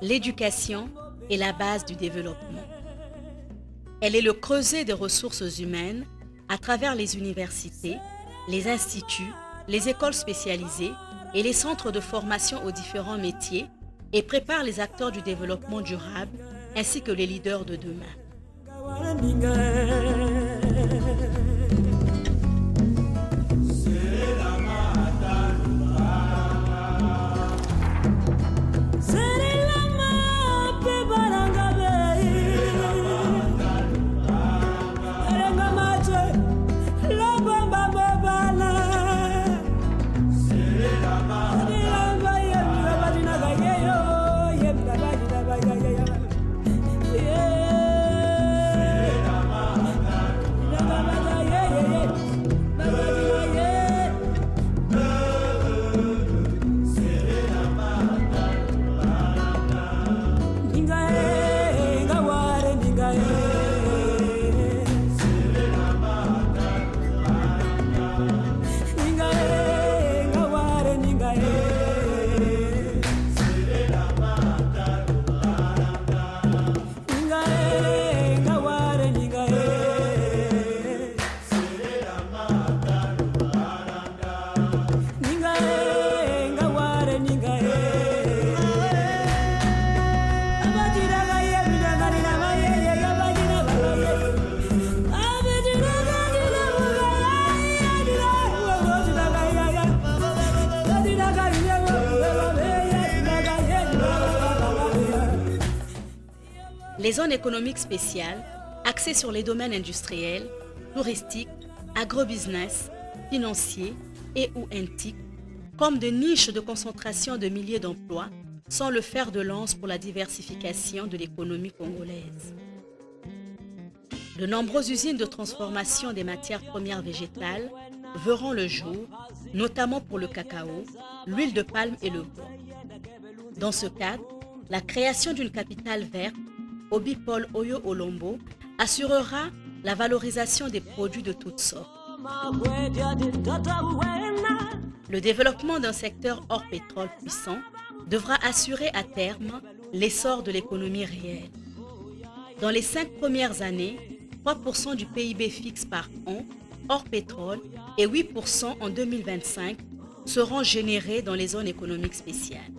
L'éducation est la base du développement. Elle est le creuset des ressources humaines à travers les universités, les instituts, les écoles spécialisées et les centres de formation aux différents métiers et prépare les acteurs du développement durable ainsi que les leaders de demain. Les zones économiques spéciales, axées sur les domaines industriels, touristiques, agrobusiness, financiers et ou éthiques, comme de niches de concentration de milliers d'emplois, sont le fer de lance pour la diversification de l'économie congolaise. De nombreuses usines de transformation des matières premières végétales verront le jour, notamment pour le cacao, l'huile de palme et le bois. Dans ce cadre, la création d'une capitale verte, Obipol Oyo Olombo, assurera la valorisation des produits de toutes sortes. Le développement d'un secteur hors pétrole puissant devra assurer à terme l'essor de l'économie réelle. Dans les 5 premières années, 3% du PIB fixe par an, hors pétrole, et 8% en 2025 seront générés dans les zones économiques spéciales.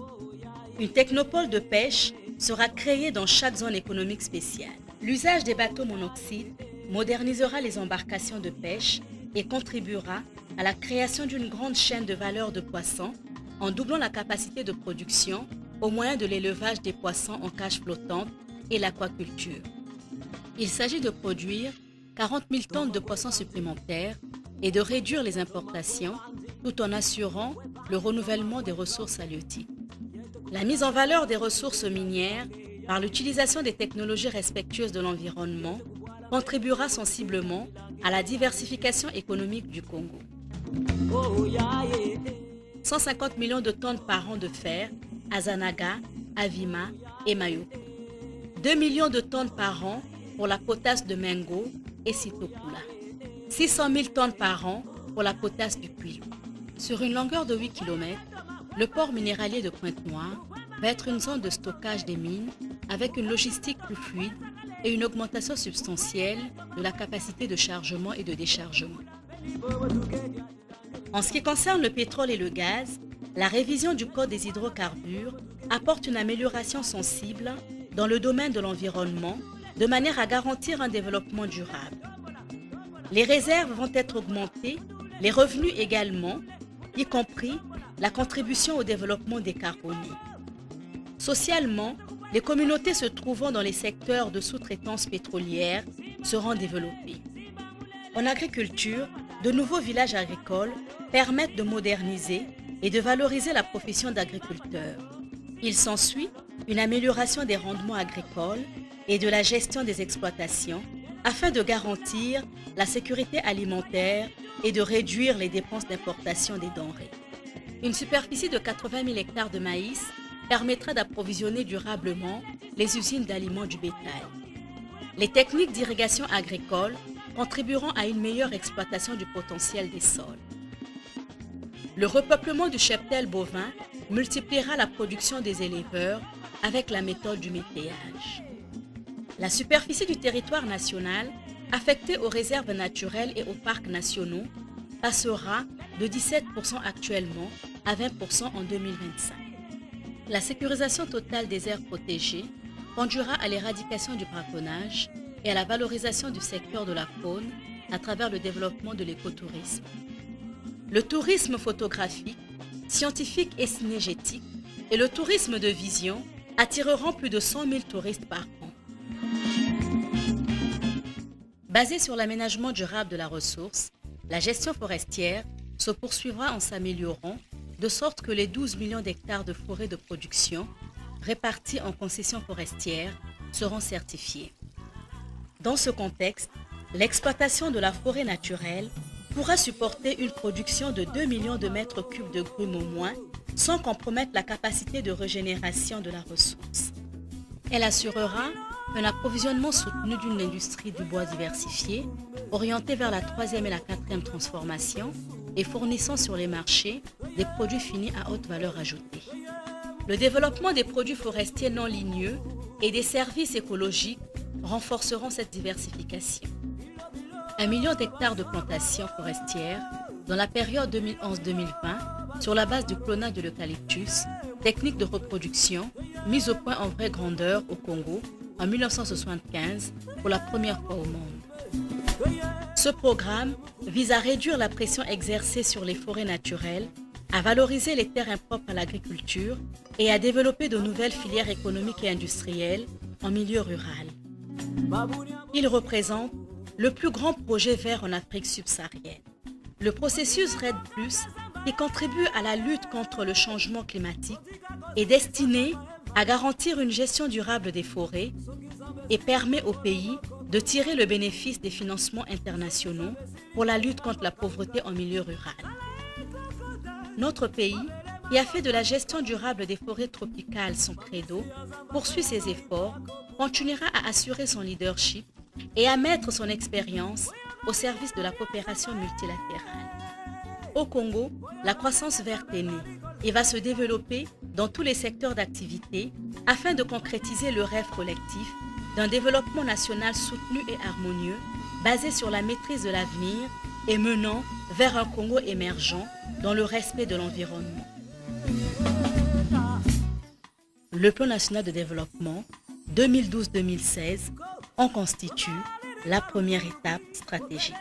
Une technopole de pêche sera créée dans chaque zone économique spéciale. L'usage des bateaux monoxydes modernisera les embarcations de pêche et contribuera à la création d'une grande chaîne de valeur de poissons en doublant la capacité de production au moyen de l'élevage des poissons en cage flottante et l'aquaculture. Il s'agit de produire 40 000 tonnes de poissons supplémentaires et de réduire les importations tout en assurant le renouvellement des ressources halieutiques. La mise en valeur des ressources minières par l'utilisation des technologies respectueuses de l'environnement contribuera sensiblement à la diversification économique du Congo. 150 millions de tonnes par an de fer à Zanaga, Avima et Mayoko. 2 millions de tonnes par an pour la potasse de Mengo et Sitokula. 600 000 tonnes par an pour la potasse du Kwilu. Sur une longueur de 8 km, le port minéralier de Pointe-Noire va être une zone de stockage des mines avec une logistique plus fluide et une augmentation substantielle de la capacité de chargement et de déchargement. En ce qui concerne le pétrole et le gaz, la révision du Code des hydrocarbures apporte une amélioration sensible dans le domaine de l'environnement de manière à garantir un développement durable. Les réserves vont être augmentées, les revenus également, y compris la contribution au développement décarboné. Socialement, les communautés se trouvant dans les secteurs de sous-traitance pétrolière seront développées. En agriculture, de nouveaux villages agricoles permettent de moderniser et de valoriser la profession d'agriculteur. Il s'ensuit une amélioration des rendements agricoles et de la gestion des exploitations afin de garantir la sécurité alimentaire et de réduire les dépenses d'importation des denrées. Une superficie de 80 000 hectares de maïs permettra d'approvisionner durablement les usines d'aliments du bétail. Les techniques d'irrigation agricole contribueront à une meilleure exploitation du potentiel des sols. Le repeuplement du cheptel bovin multipliera la production des éleveurs avec la méthode du météage. La superficie du territoire national affectée aux réserves naturelles et aux parcs nationaux passera de 17% actuellement à 20% en 2025. La sécurisation totale des aires protégées conduira à l'éradication du braconnage et à la valorisation du secteur de la faune à travers le développement de l'écotourisme. Le tourisme photographique, scientifique et synégétique et le tourisme de vision attireront plus de 100 000 touristes par an. Basée sur l'aménagement durable de la ressource, la gestion forestière se poursuivra en s'améliorant de sorte que les 12 millions d'hectares de forêts de production répartis en concessions forestières seront certifiés. Dans ce contexte, l'exploitation de la forêt naturelle pourra supporter une production de 2 millions de mètres cubes de grumes au moins, sans compromettre la capacité de régénération de la ressource. Elle assurera un approvisionnement soutenu d'une industrie du bois diversifiée, orientée vers la 3e et la 4e transformation et fournissant sur les marchés des produits finis à haute valeur ajoutée. Le développement des produits forestiers non ligneux et des services écologiques renforceront cette diversification. 1 million d'hectares de plantations forestières dans la période 2011-2020 sur la base du clonage de l'eucalyptus, technique de reproduction mise au point en vraie grandeur au Congo en 1975 pour la première fois au monde. Ce programme vise à réduire la pression exercée sur les forêts naturelles, à valoriser les terres impropres à l'agriculture et à développer de nouvelles filières économiques et industrielles en milieu rural. Il représente le plus grand projet vert en Afrique subsaharienne. Le processus REDD+, qui contribue à la lutte contre le changement climatique, est destiné à garantir une gestion durable des forêts et permet au pays de tirer le bénéfice des financements internationaux pour la lutte contre la pauvreté en milieu rural. Notre pays, qui a fait de la gestion durable des forêts tropicales son credo, poursuit ses efforts, continuera à assurer son leadership et à mettre son expérience au service de la coopération multilatérale. Au Congo, la croissance verte est née et va se développer dans tous les secteurs d'activité afin de concrétiser le rêve collectif d'un développement national soutenu et harmonieux basé sur la maîtrise de l'avenir et menant vers un Congo émergent dans le respect de l'environnement. Le Plan national de développement 2012-2016 en constitue la première étape stratégique.